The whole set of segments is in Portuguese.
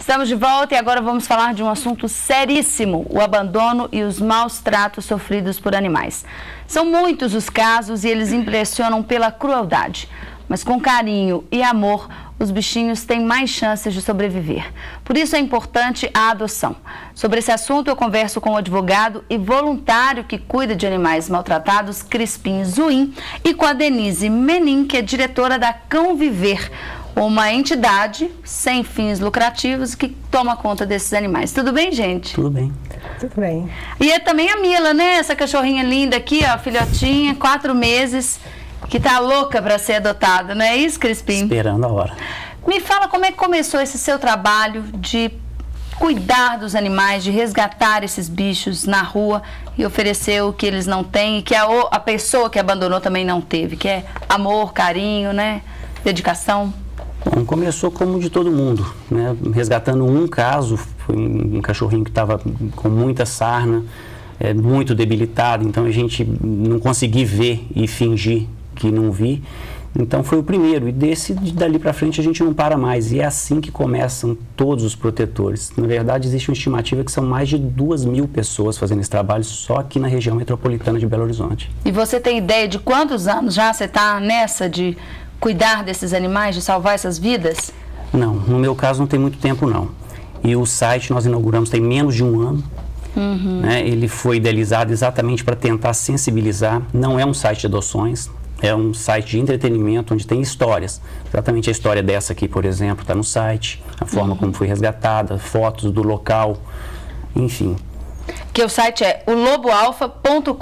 Estamos de volta e agora vamos falar de um assunto seríssimo, o abandono e os maus tratos sofridos por animais. São muitos os casos e eles impressionam pela crueldade, mas com carinho e amor, os bichinhos têm mais chances de sobreviver. Por isso é importante a adoção. Sobre esse assunto eu converso com o advogado e voluntário que cuida de animais maltratados, Crispim Zuim, e com a Denise Menin, que é diretora da Cão Viver, uma entidade sem fins lucrativos que toma conta desses animais. Tudo bem, gente? Tudo bem. Tudo bem. E é também a Mila, né? Essa cachorrinha linda aqui, ó, filhotinha, 4 meses, que tá louca para ser adotada, não é isso, Crispim? Esperando a hora. Me fala como é que começou esse seu trabalho de cuidar dos animais, de resgatar esses bichos na rua e oferecer o que eles não têm e que a pessoa que abandonou também não teve, que é amor, carinho, né? Dedicação. Bom, começou como de todo mundo, né? Resgatando um caso, foi um cachorrinho que estava com muita sarna, muito debilitado, então a gente não conseguia ver e fingir que não vi. Então foi o primeiro, e dali para frente a gente não para mais, e é assim que começam todos os protetores. Na verdade, existe uma estimativa que são mais de 2.000 pessoas fazendo esse trabalho só aqui na região metropolitana de Belo Horizonte. E você tem ideia de quantos anos já você está nessa de cuidar desses animais, de salvar essas vidas? Não, no meu caso não tem muito tempo não. E o site nós inauguramos tem menos de um ano. Né? Ele foi idealizado exatamente para tentar sensibilizar, não é um site de adoções, é um site de entretenimento onde tem histórias. Exatamente a história dessa aqui, por exemplo, está no site, a forma como foi resgatada, fotos do local, enfim. Que o site é oloboalfa.com.br,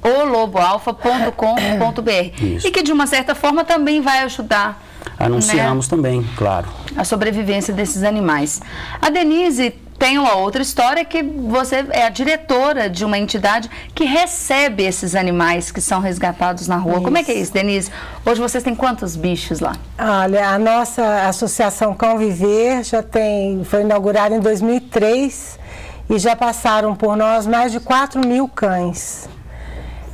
oloboalfa.com.br. E que de uma certa forma também vai ajudar. Anunciamos, né, também, claro, a sobrevivência desses animais. A Denise tem uma outra história, que você é a diretora de uma entidade que recebe esses animais que são resgatados na rua. Isso. Como é que é isso, Denise? Hoje vocês têm quantos bichos lá? Olha, a nossa associação Cão Viver foi inaugurada em 2003 e já passaram por nós mais de 4.000 cães.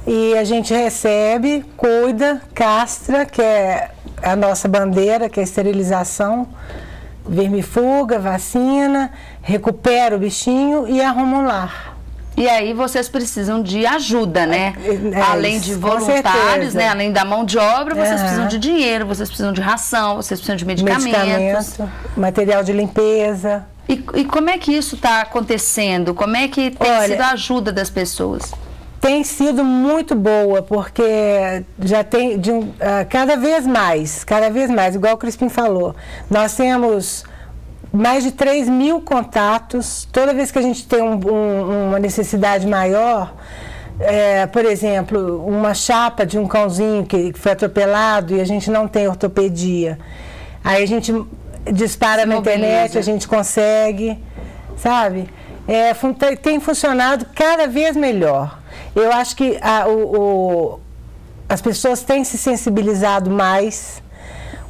E a gente recebe, cuida, castra, que é a nossa bandeira, que é a esterilização, vermifuga, vacina, recupera o bichinho e arruma um lar. E aí vocês precisam de ajuda, né? Além de voluntários, né? Além da mão de obra, vocês precisam de dinheiro, vocês precisam de ração, vocês precisam de medicamentos. Material de limpeza. E como é que isso está acontecendo? Como é que tem sido a ajuda das pessoas? Tem sido muito boa, porque já tem cada vez mais, igual o Crispim falou. Nós temos mais de 3.000 contatos. Toda vez que a gente tem uma necessidade maior, por exemplo, uma chapa de um cãozinho que foi atropelado e a gente não tem ortopedia, aí a gente dispara na internet, a gente consegue, sabe? Tem funcionado cada vez melhor. Eu acho que as pessoas têm se sensibilizado mais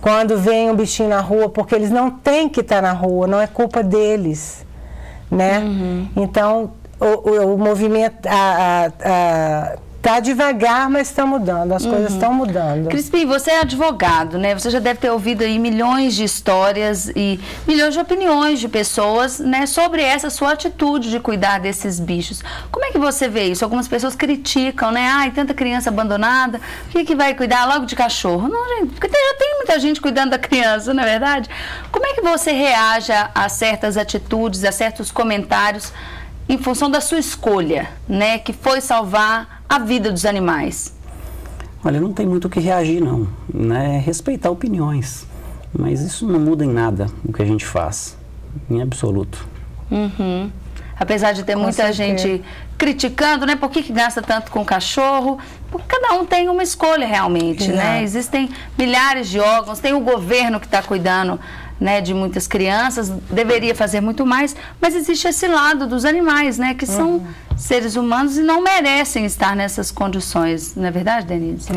quando vem um bichinho na rua, porque eles não têm que estar na rua, não é culpa deles, né? Então, o movimento está devagar, mas está mudando, as coisas estão mudando. Crispim, você é advogado, né? Você já deve ter ouvido aí milhões de histórias e milhões de opiniões de pessoas, né, sobre essa sua atitude de cuidar desses bichos. Como é que você vê isso? Algumas pessoas criticam, né? Ai, tanta criança abandonada, por que vai cuidar logo de cachorro? Não, gente, porque já tem muita gente cuidando da criança, não é verdade? Como é que você reage a certas atitudes, a certos comentários, em função da sua escolha, né, que foi salvar a vida dos animais? Olha, não tem muito o que reagir, não, né? Respeitar opiniões, mas isso não muda em nada o que a gente faz, em absoluto. Apesar de ter muita gente criticando, né, por que gasta tanto com cachorro, porque cada um tem uma escolha realmente, né? Existem milhares de órgãos, tem o governo que está cuidando, né, de muitas crianças, deveria fazer muito mais, mas existe esse lado dos animais, né, que são seres humanos e não merecem estar nessas condições, não é verdade, Denise?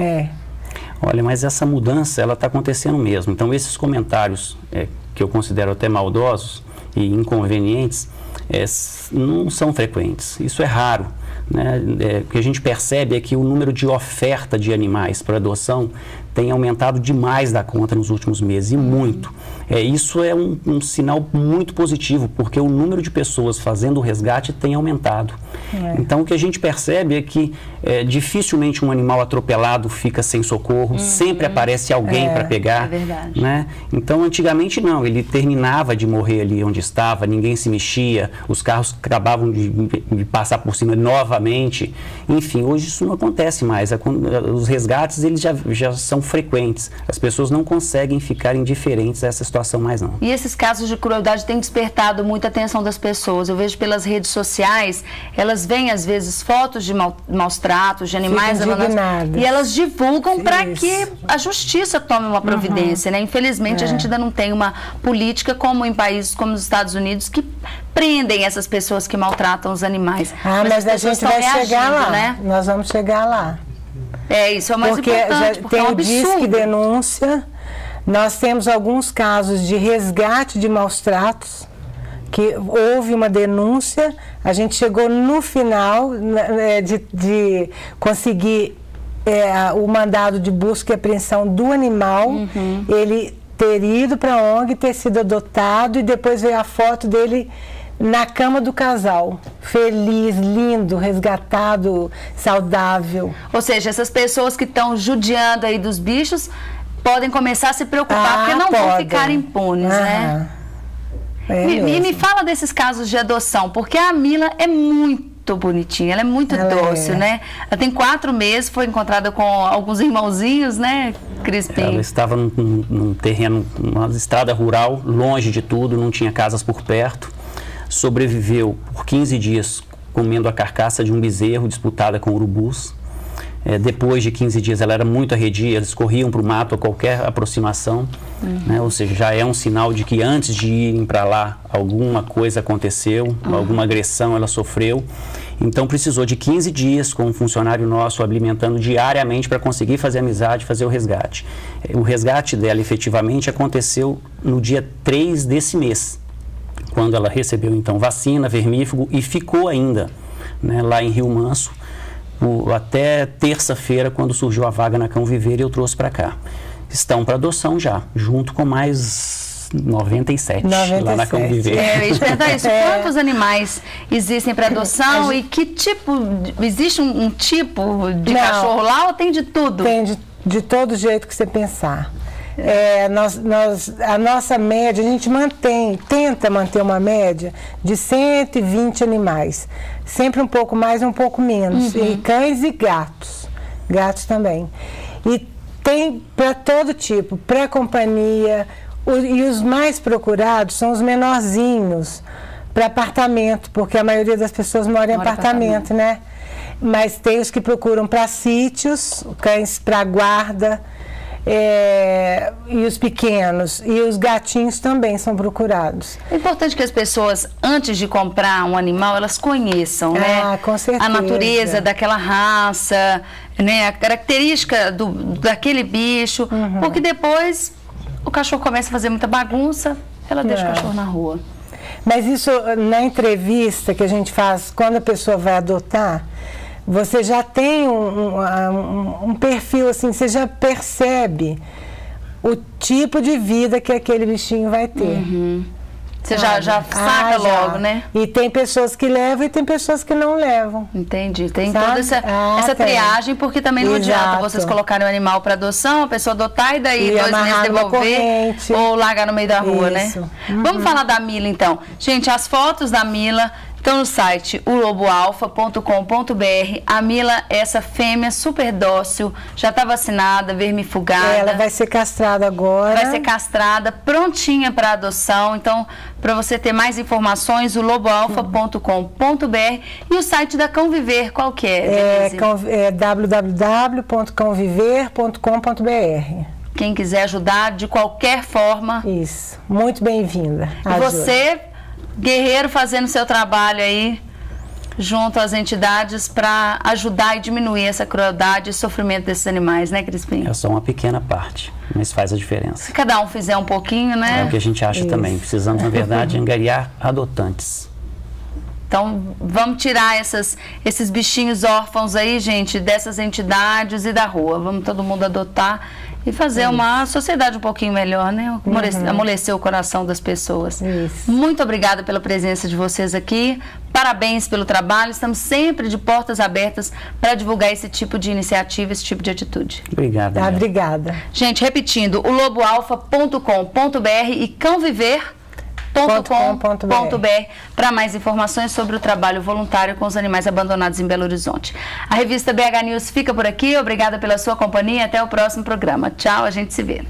Olha, mas essa mudança, ela está acontecendo mesmo. Então, esses comentários que eu considero até maldosos e inconvenientes, não são frequentes. Isso é raro, né? O que a gente percebe é que o número de oferta de animais para adoção tem aumentado demais da conta nos últimos meses, e muito. Isso é um sinal muito positivo, porque o número de pessoas fazendo o resgate tem aumentado. Então, o que a gente percebe é que dificilmente um animal atropelado fica sem socorro, sempre aparece alguém para pegar. É verdade. Né? Então, antigamente não, ele terminava de morrer ali onde estava, ninguém se mexia, os carros acabavam de passar por cima novamente. Enfim, hoje isso não acontece mais. Os resgates, eles já são frequentes. As pessoas não conseguem ficar indiferentes a essa situação mais não. E esses casos de crueldade têm despertado muita atenção das pessoas. Eu vejo pelas redes sociais, elas veem às vezes fotos de maus tratos, de animais abandonados, e elas divulgam para que a justiça tome uma providência, né? Infelizmente, a gente ainda não tem uma política como em países como os Estados Unidos, que prendem essas pessoas que maltratam os animais. Mas a gente vai chegar lá, né? Nós vamos chegar lá. Isso é o mais importante, porque tem é um o Disque Denúncia. Nós temos alguns casos de resgate de maus tratos, que houve uma denúncia, a gente chegou no final de conseguir o mandado de busca e apreensão do animal, ele ter ido para a ONG, ter sido adotado, e depois veio a foto dele na cama do casal, feliz, lindo, resgatado, saudável. Ou seja, essas pessoas que estão judiando aí dos bichos podem começar a se preocupar, porque não vão ficar impunes, né? Me fala desses casos de adoção, porque a Mila é muito bonitinha, ela é muito dócil, né? Ela tem 4 meses, foi encontrada com alguns irmãozinhos, né, Crispim? Ela estava num terreno, numa estrada rural, longe de tudo, não tinha casas por perto. Sobreviveu por 15 dias comendo a carcaça de um bezerro disputada com urubus. Depois de 15 dias ela era muito arredia, eles corriam para o mato a qualquer aproximação, né? Ou seja, já é um sinal de que antes de irem para lá alguma coisa aconteceu, alguma agressão ela sofreu. Então precisou de 15 dias com um funcionário nosso alimentando diariamente para conseguir fazer amizade, fazer o resgate. O resgate dela efetivamente aconteceu no dia 3 desse mês, quando ela recebeu então vacina, vermífugo, e ficou ainda, né, lá em Rio Manso, até terça-feira, quando surgiu a vaga na Cão Viver, e eu trouxe para cá. Estão para adoção já, junto com mais 97 lá na Cão Viver. Eu ia te perguntar isso. Quantos animais existem para adoção e que tipo, existe um tipo de cachorro lá ou tem de tudo? Tem de todo jeito que você pensar. A nossa média, a gente tenta manter uma média de 120 animais. Sempre um pouco mais, um pouco menos. E cães e gatos. Gatos também. E tem para todo tipo, pré-companhia. E os mais procurados são os menorzinhos, para apartamento, porque a maioria das pessoas mora em apartamento, né? Mas tem os que procuram para sítios, cães para guarda. E os pequenos, e os gatinhos também são procurados. É importante que as pessoas, antes de comprar um animal, elas conheçam, né? Com certeza. A natureza daquela raça, né? A característica daquele bicho, porque depois o cachorro começa a fazer muita bagunça, ela deixa o cachorro na rua. Mas isso, na entrevista que a gente faz, quando a pessoa vai adotar, você já tem um perfil, assim, você já percebe o tipo de vida que aquele bichinho vai ter. Você já saca logo, né? E tem pessoas que levam e tem pessoas que não levam. Entendi. Tem toda essa triagem, porque também não adianta vocês colocarem o animal para adoção, a pessoa adotar e daí 2 meses devolver ou largar no meio da rua, né? Vamos falar da Mila, então. Gente, as fotos da Mila estão no site uloboalfa.com.br. A Mila, essa fêmea super dócil, já está vacinada, vermifugada. Ela vai ser castrada agora. Vai ser castrada, prontinha para adoção. Então, para você ter mais informações, uloboalfa.com.br e o site da Cão Viver, qual que é? www.cãoviver.com.br. Quem quiser ajudar de qualquer forma. Isso, muito bem-vinda. E você, guerreiro, fazendo seu trabalho aí junto às entidades para ajudar e diminuir essa crueldade e sofrimento desses animais, né, Crispim? É só uma pequena parte, mas faz a diferença. Se cada um fizer um pouquinho, né? É o que a gente acha também. Precisamos, na verdade, angariar adotantes. Então, vamos tirar esses bichinhos órfãos aí, gente, dessas entidades e da rua. Vamos todo mundo adotar E fazer uma sociedade um pouquinho melhor, né? Amolecer o coração das pessoas. Isso. Muito obrigada pela presença de vocês aqui. Parabéns pelo trabalho. Estamos sempre de portas abertas para divulgar esse tipo de iniciativa, esse tipo de atitude. Obrigado. Obrigada. Gente, repetindo, o loboalfa.com.br e cãoviver.com.br para mais informações sobre o trabalho voluntário com os animais abandonados em Belo Horizonte. A revista BH News fica por aqui. Obrigada pela sua companhia. Até o próximo programa. Tchau, a gente se vê.